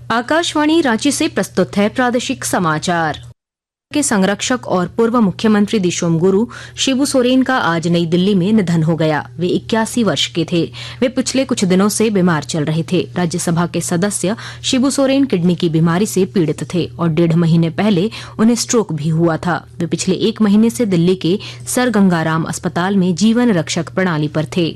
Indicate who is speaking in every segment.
Speaker 1: आकाशवाणी रांची से प्रस्तुत है प्रादेशिक समाचार। के संरक्षक और पूर्व मुख्यमंत्री दिशोम गुरु शिबू सोरेन का आज नई दिल्ली में निधन हो गया। वे 81 वर्ष के थे। वे पिछले कुछ दिनों से बीमार चल रहे थे। राज्यसभा के सदस्य शिबू सोरेन किडनी की बीमारी से पीड़ित थे और 1.5 महीने पहले उन्हें स्ट्रोक भी हुआ था। वे पिछले 1 महीने से दिल्ली के सर गंगाराम अस्पताल में जीवन रक्षक प्रणाली पर थे।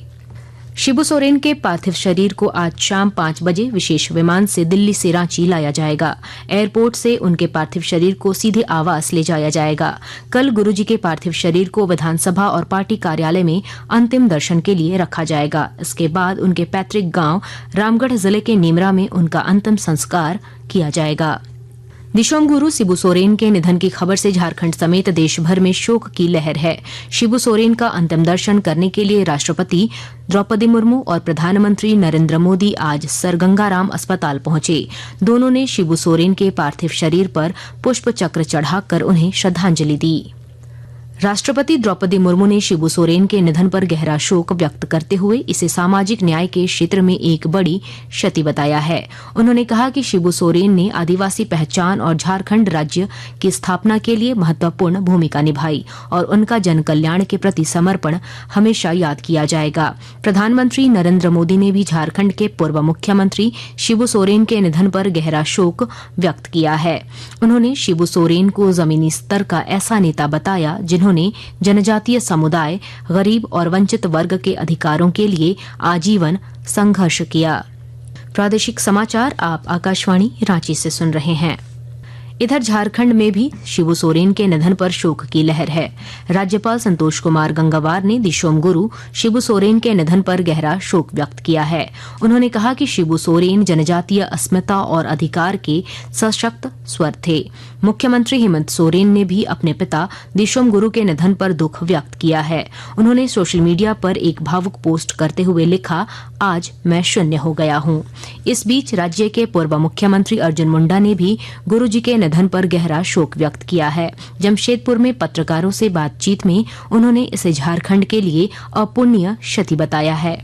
Speaker 1: शिबू सोरेन के पार्थिव शरीर को आज शाम 5 बजे विशेष विमान से दिल्ली से रांची लाया जाएगा। एयरपोर्ट से उनके पार्थिव शरीर को सीधे आवास ले जाया जाएगा। कल गुरुजी के पार्थिव शरीर को विधानसभा और पार्टी कार्यालय में अंतिम दर्शन के लिए रखा जाएगा। इसके बाद उनके पैतृक गांव रामगढ़ जिले के नीमरा में उनका अंतिम संस्कार किया जाएगा। दिशोम गुरु शिबू सोरेन के निधन की खबर से झारखंड समेत देश भर में शोक की लहर है। शिबू सोरेन का अंतिम दर्शन करने के लिए राष्ट्रपति द्रौपदी मुर्मू और प्रधानमंत्री नरेंद्र मोदी आज सर गंगाराम अस्पताल पहुंचे। दोनों ने शिबू सोरेन के पार्थिव शरीर पर पुष्प चक्र चढ़ाकर उन्हें श्रद्धांजलि दी। राष्ट्रपति द्रौपदी मुर्मू ने शिबू सोरेन के निधन पर गहरा शोक व्यक्त करते हुए इसे सामाजिक न्याय के क्षेत्र में एक बड़ी क्षति बताया है। उन्होंने कहा कि शिबू सोरेन ने आदिवासी पहचान और झारखंड राज्य की स्थापना के लिए महत्वपूर्ण भूमिका निभाई और उनका जन कल्याण के प्रति समर्पण हमेशा याद किया जाएगा। प्रधानमंत्री नरेंद्र मोदी ने भी झारखंड के पूर्व मुख्यमंत्री शिबू सोरेन के निधन पर गहरा शोक व्यक्त किया है। उन्होंने शिबू सोरेन को जमीनी स्तर का ऐसा नेता बताया जिन्होंने जनजातीय समुदाय, गरीब और वंचित वर्ग के अधिकारों के लिए आजीवन संघर्ष किया। प्रादेशिक समाचार आप आकाशवाणी रांची से सुन रहे हैं। इधर झारखंड में भी शिबू सोरेन के निधन पर शोक की लहर है। राज्यपाल संतोष कुमार गंगवार ने दिशोम गुरु शिबू सोरेन के निधन पर गहरा शोक व्यक्त किया है। उन्होंने कहा कि शिबू सोरेन जनजातीय अस्मिता और अधिकार के सशक्त स्वर थे। मुख्यमंत्री हेमंत सोरेन ने भी अपने पिता दिशोम गुरु के निधन पर दुख व्यक्त किया है। उन्होंने सोशल मीडिया पर एक भावुक पोस्ट करते हुए लिखा, आज मैं शून्य हो गया हूं। इस बीच राज्य के पूर्व मुख्यमंत्री अर्जुन मुंडा ने भी गुरुजी के निधन पर गहरा शोक व्यक्त किया है। जमशेदपुर में पत्रकारों से बातचीत में उन्होंने इसे झारखंड के लिए अपूर्णीय क्षति बताया है।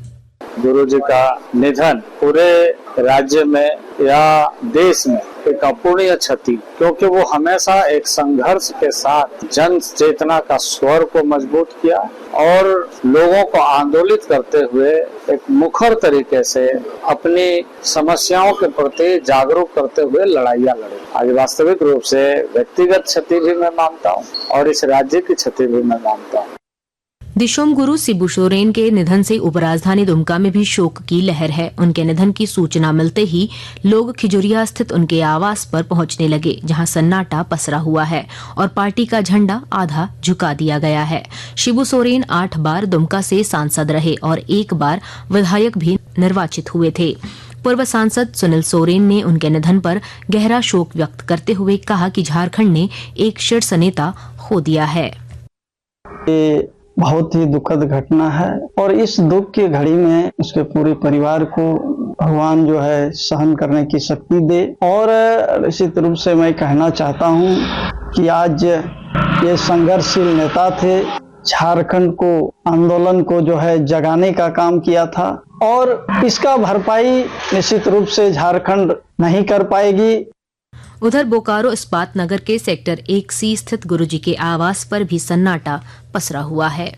Speaker 2: गुरुजी का निधन पूरे राज्य में या देश में एक अपूर्णीय क्षति, क्योंकि वो हमेशा एक संघर्ष के साथ जन चेतना का स्वर को मजबूत किया और लोगों को आंदोलित करते हुए एक मुखर तरीके से अपनी समस्याओं के प्रति जागरूक करते हुए लड़ाइयाँ लड़े। आज वास्तविक रूप से व्यक्तिगत क्षति भी मैं मानता हूँ और इस राज्य की क्षति भी मैं मानता हूँ।
Speaker 1: दिशोम गुरु शिबू सोरेन के निधन से उपराजधानी दुमका में भी शोक की लहर है। उनके निधन की सूचना मिलते ही लोग खिजुरिया स्थित उनके आवास पर पहुंचने लगे, जहां सन्नाटा पसरा हुआ है और पार्टी का झंडा आधा झुका दिया गया है। शिबू सोरेन 8 बार दुमका से सांसद रहे और 1 बार विधायक भी निर्वाचित हुए थे। पूर्व सांसद सुनील सोरेन ने उनके निधन पर गहरा शोक व्यक्त करते हुए कहा कि झारखंड ने एक शीर्ष नेता खो दिया है।
Speaker 3: बहुत ही दुखद घटना है और इस दुख की घड़ी में उसके पूरे परिवार को भगवान जो है सहन करने की शक्ति दे। और निश्चित रूप से मैं कहना चाहता हूं कि आज ये संघर्षशील नेता थे, झारखंड को आंदोलन को जो है जगाने का काम किया था और इसका भरपाई निश्चित रूप से झारखंड नहीं कर पाएगी।
Speaker 1: उधर बोकारो इस्पात नगर के सेक्टर 1C स्थित गुरुजी के आवास पर भी सन्नाटा पसरा हुआ है।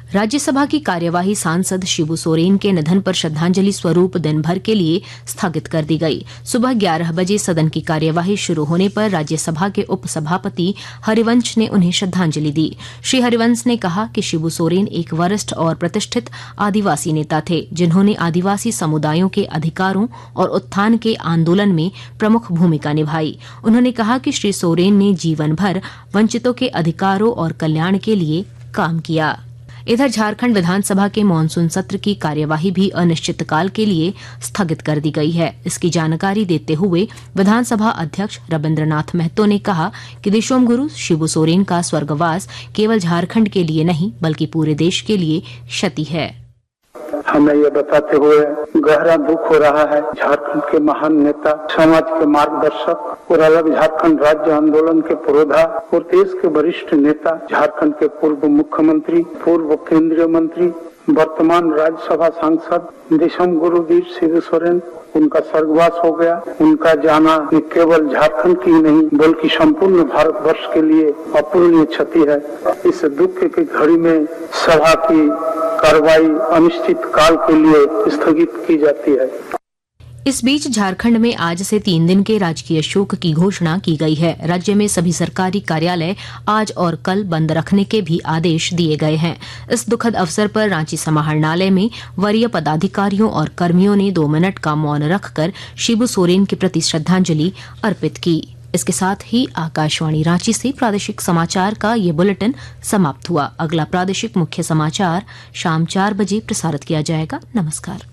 Speaker 1: राज्यसभा की कार्यवाही सांसद शिबू सोरेन के निधन पर श्रद्धांजलि स्वरूप दिन भर के लिए स्थगित कर दी गई। सुबह 11 बजे सदन की कार्यवाही शुरू होने पर राज्यसभा के उपसभापति हरिवंश ने उन्हें श्रद्धांजलि दी। श्री हरिवंश ने कहा कि शिबू सोरेन एक वरिष्ठ और प्रतिष्ठित आदिवासी नेता थे, जिन्होंने आदिवासी समुदायों के अधिकारों और उत्थान के आंदोलन में प्रमुख भूमिका निभाई। उन्होंने कहा कि श्री सोरेन ने जीवन भर वंचितों के अधिकारों और कल्याण के लिए काम किया। इधर झारखंड विधानसभा के मानसून सत्र की कार्यवाही भी अनिश्चितकाल के लिए स्थगित कर दी गई है। इसकी जानकारी देते हुए विधानसभा अध्यक्ष रविन्द्रनाथ महतो ने कहा कि दिशोम गुरु शिबू सोरेन का स्वर्गवास केवल झारखंड के लिए नहीं बल्कि पूरे देश के लिए क्षति है।
Speaker 4: हमें ये बताते हुए गहरा दुख हो रहा है। झारखंड के महान नेता, समाज के मार्गदर्शक और अलग झारखंड राज्य आंदोलन के पुरोधा और देश के वरिष्ठ नेता, झारखंड के पूर्व मुख्यमंत्री, पूर्व केंद्रीय मंत्री, वर्तमान राज्यसभा सांसद दिशम गुरुवीर शिबू सोरेन, उनका स्वर्गवास हो गया। उनका जाना न केवल झारखंड की नहीं बल्कि संपूर्ण भारतवर्ष के लिए अपूरणीय क्षति है। इस दुख की घड़ी में सभा की कार्रवाई अनिश्चित काल के लिए स्थगित की जाती है।
Speaker 1: इस बीच झारखंड में आज से 3 दिन के राजकीय शोक की घोषणा की गई है। राज्य में सभी सरकारी कार्यालय आज और कल बंद रखने के भी आदेश दिए गए हैं। इस दुखद अवसर पर रांची समाहरणालय में वरीय पदाधिकारियों और कर्मियों ने 2 मिनट का मौन रखकर शिबू सोरेन के प्रति श्रद्धांजलि अर्पित की। इसके साथ ही आकाशवाणी रांची से प्रादेशिक समाचार का ये बुलेटिन समाप्त हुआ। अगला प्रादेशिक मुख्य समाचार शाम 4 बजे प्रसारित किया जाएगा। नमस्कार।